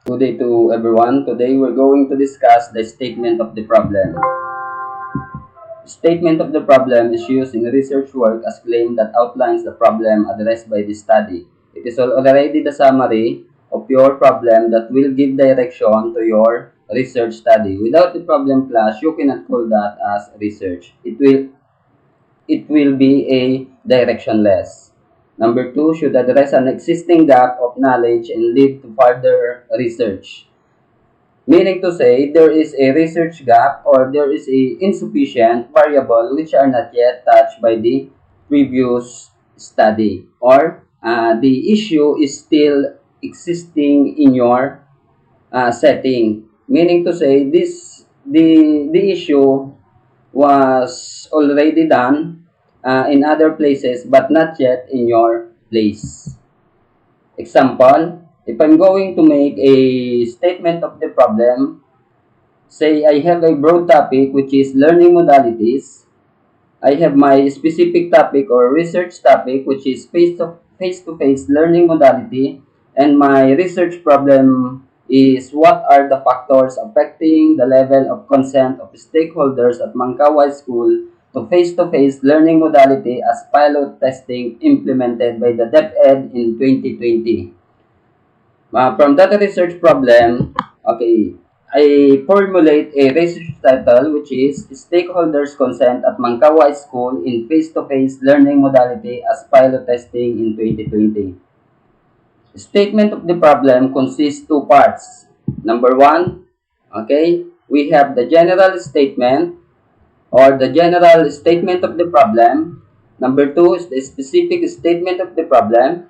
Good day to everyone. Today we're going to discuss the statement of the problem. Statement of the problem is used in research work as claim that outlines the problem addressed by the study. It is already the summary of your problem that will give direction to your research study. Without the problem class, you cannot call that as research. It will be a directionless. Number two, should address an existing gap of knowledge and lead to further research. Meaning to say, there is a research gap or there is a insufficient variable which are not yet touched by the previous study, or the issue is still existing in your setting. Meaning to say, the issue was already done in other places but not yet in your place. Example, if I'm going to make a statement of the problem, say I have a broad topic which is learning modalities. I have my specific topic or research topic which is face-to-face learning modality, and my research problem is what are the factors affecting the level of consent of stakeholders at Mangkawa School to face-to-face learning modality as pilot testing implemented by the DepEd in 2020. From that research problem, okay, I formulate a research title which is Stakeholders Consent at Mangkawa School in Face-to-Face Learning Modality as Pilot Testing in 2020. Statement of the problem consists two parts. Number one, okay, we have the general statement or the general statement of the problem. Number two is the specific statement of the problem.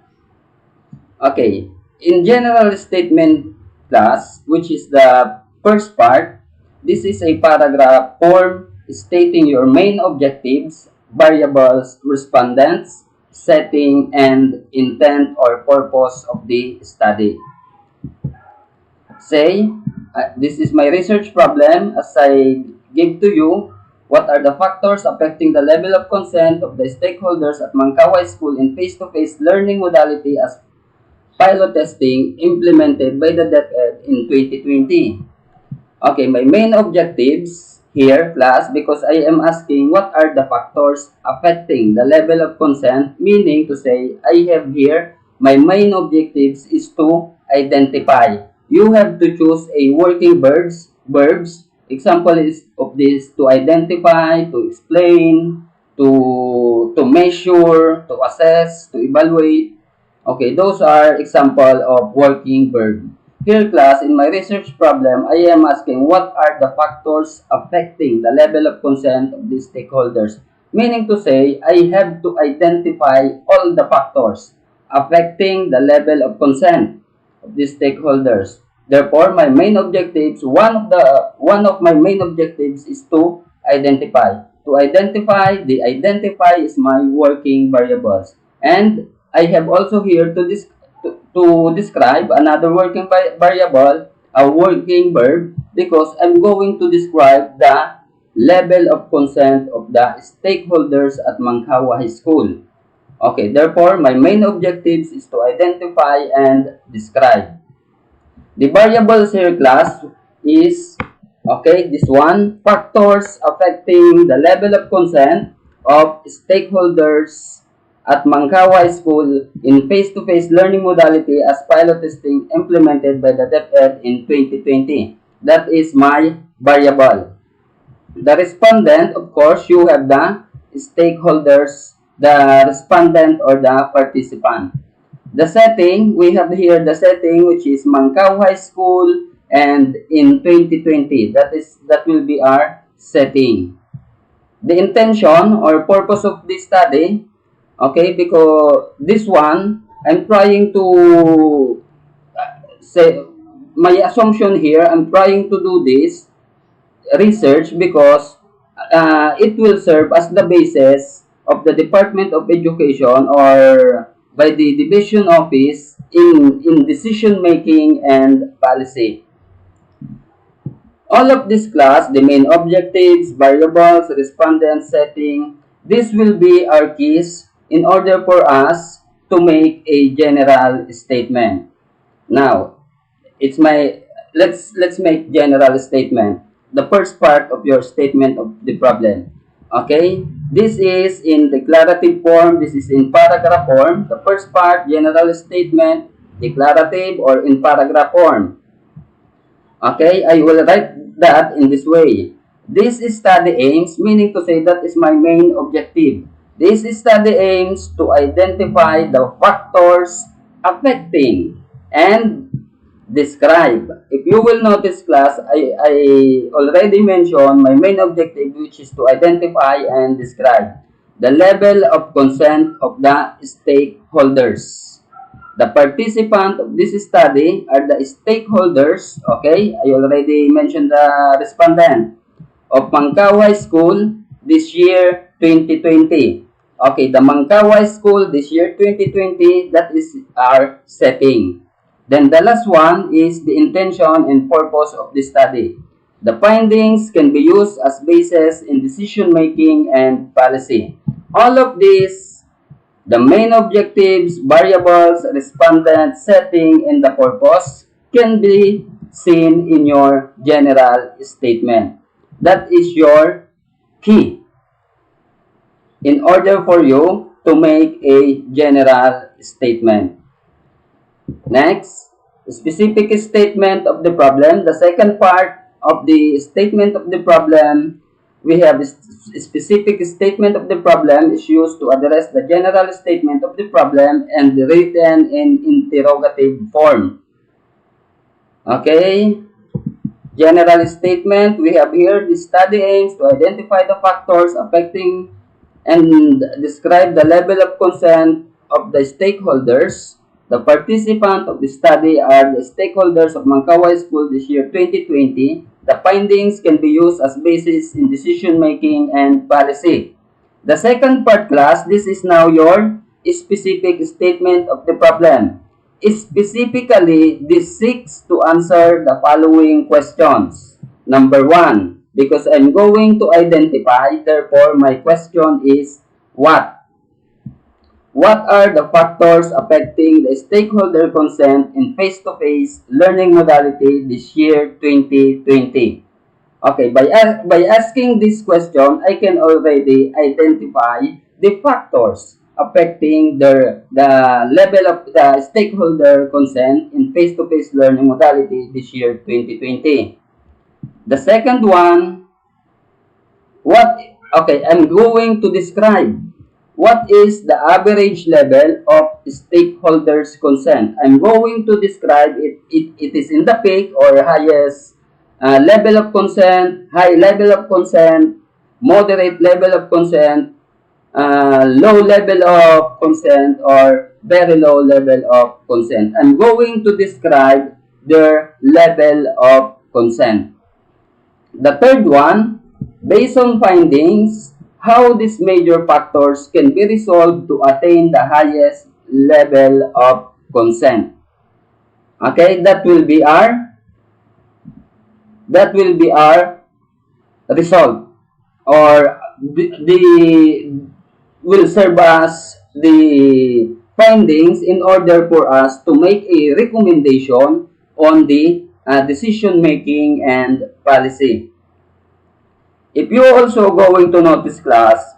Okay, in general statement class, which is the first part, this is a paragraph form stating your main objectives, variables, respondents, setting, and intent or purpose of the study. Say, this is my research problem as I give to you what are the factors affecting the level of consent of the stakeholders at Mangkawa School in face-to-face learning modality as pilot testing implemented by the DepEd in 2020. Okay, my main objectives here, class, because I am asking what are the factors affecting the level of consent, meaning to say, I have here, my main objectives is to identify. You have to choose a working verbs. Example is of this, to identify, to explain, to measure, to assess, to evaluate. Okay, those are example of working verb. Here class, in my research problem, I am asking what are the factors affecting the level of consent of the stakeholders. Meaning to say, I have to identify all the factors affecting the level of consent of the stakeholders. Therefore, my main objectives, one of my main objectives is to identify. To identify, the identify is my working variables. And I have also here to describe another working variable, a working verb, because I'm going to describe the level of consent of the stakeholders at Mangkawa High School. Okay, therefore, my main objectives is to identify and describe. The variables here, class, is, okay, this one, factors affecting the level of consent of stakeholders at Mangkawa School in face-to-face learning modality as pilot testing implemented by the DepEd in 2020. That is my variable. The respondent, of course, you have the stakeholders, the respondent or the participant. The setting, we have here the setting which is Mangkaw High School and in 2020. That will be our setting. The intention or purpose of this study, okay, because this one, I'm trying to say, my assumption here, I'm trying to do this research because it will serve as the basis of the Department of Education or by the division office in decision making and policy. All of this class, the main objectives, variables, respondent setting, this will be our keys in order for us to make a general statement. Now, it's my let's make general statement. The first part of your statement of the problem. Okay? This is in declarative form, this is in paragraph form. The first part, general statement, declarative or in paragraph form. Okay, I will write that in this way. This study aims, meaning to say that is my main objective. This study aims to identify the factors affecting and describe. If you will notice, class, I already mentioned my main objective, which is to identify and describe the level of consent of the stakeholders. The participant of this study are the stakeholders, okay? I already mentioned the respondent of Mangkaway School this year 2020. Okay, the Mangkaway School this year 2020, that is our setting. Then the last one is the intention and purpose of the study. The findings can be used as basis in decision making and policy. All of these, the main objectives, variables, respondent, setting, and the purpose can be seen in your general statement. That is your key in order for you to make a general statement. Next, specific statement of the problem. The second part of the statement of the problem, we have a specific statement of the problem is used to address the general statement of the problem and written in interrogative form. Okay, general statement, we have here the study aims to identify the factors affecting and describe the level of consent of the stakeholders. The participants of the study are the stakeholders of Mangkaway School this year 2020. The findings can be used as basis in decision making and policy. The second part, class, this is now your specific statement of the problem. Specifically, this seeks to answer the following questions. Number 1, because I'm going to identify, therefore my question is what? What are the factors affecting the stakeholder consent in face-to-face learning modality this year 2020? Okay, by asking this question, I can already identify the factors affecting the level of the stakeholder consent in face-to-face learning modality this year 2020. The second one, I'm going to describe what is the average level of stakeholders consent. I'm going to describe it. It is in the peak or highest level of consent, high level of consent, moderate level of consent, low level of consent, or very low level of consent. I'm going to describe their level of consent. The third one, based on findings, how these major factors can be resolved to attain the highest level of consent. Okay, that will be our result, or the will serve as the findings in order for us to make a recommendation on the decision making and policy. If you also going to notice, class,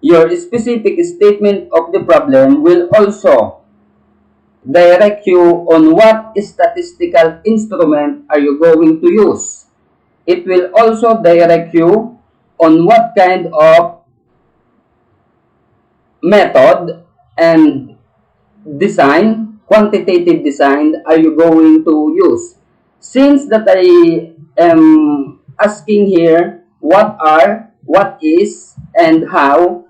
your specific statement of the problem will also direct you on what statistical instrument are you going to use. It will also direct you on what kind of method and design, quantitative design, are you going to use. Since that I am asking here what is, and how,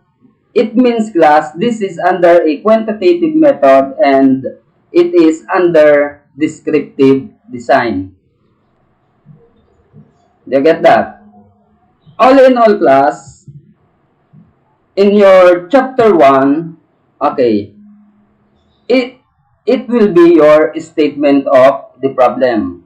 it means, class, this is under a quantitative method and it is under descriptive design. Do you get that? All in all, class, in your chapter 1, okay, it will be your statement of the problem.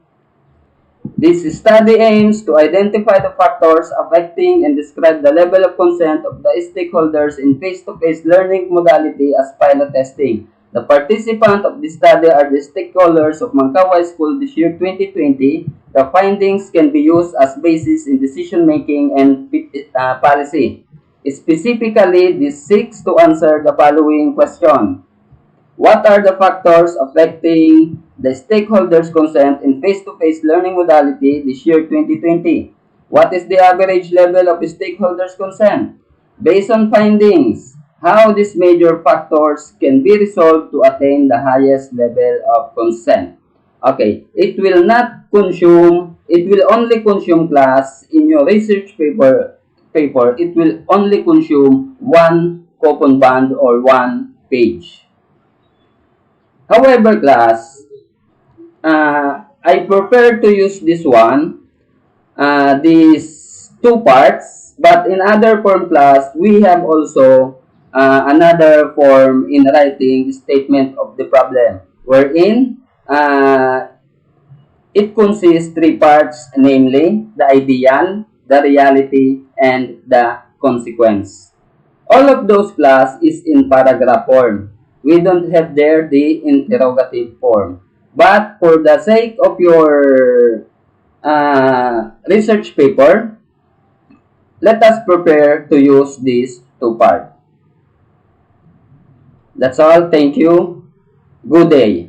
This study aims to identify the factors affecting and describe the level of consent of the stakeholders in face-to-face learning modality as pilot testing. The participants of the study are the stakeholders of Mankawa School this year 2020. The findings can be used as basis in decision making and policy. Specifically, this seeks to answer the following question. What are the factors affecting the stakeholders' consent in face-to-face learning modality this year 2020? What is the average level of stakeholders' consent? Based on findings, how these major factors can be resolved to attain the highest level of consent. Okay, it will only consume class in your research paper, it will only consume one coupon band or one page. However, class, I prefer to use this one, these two parts, but in other form class, we have also another form in writing statement of the problem, wherein it consists three parts, namely the ideal, the reality, and the consequence. All of those class is in paragraph form. We don't have there the interrogative form. But for the sake of your research paper, let us prepare to use these two parts. That's all. Thank you. Good day.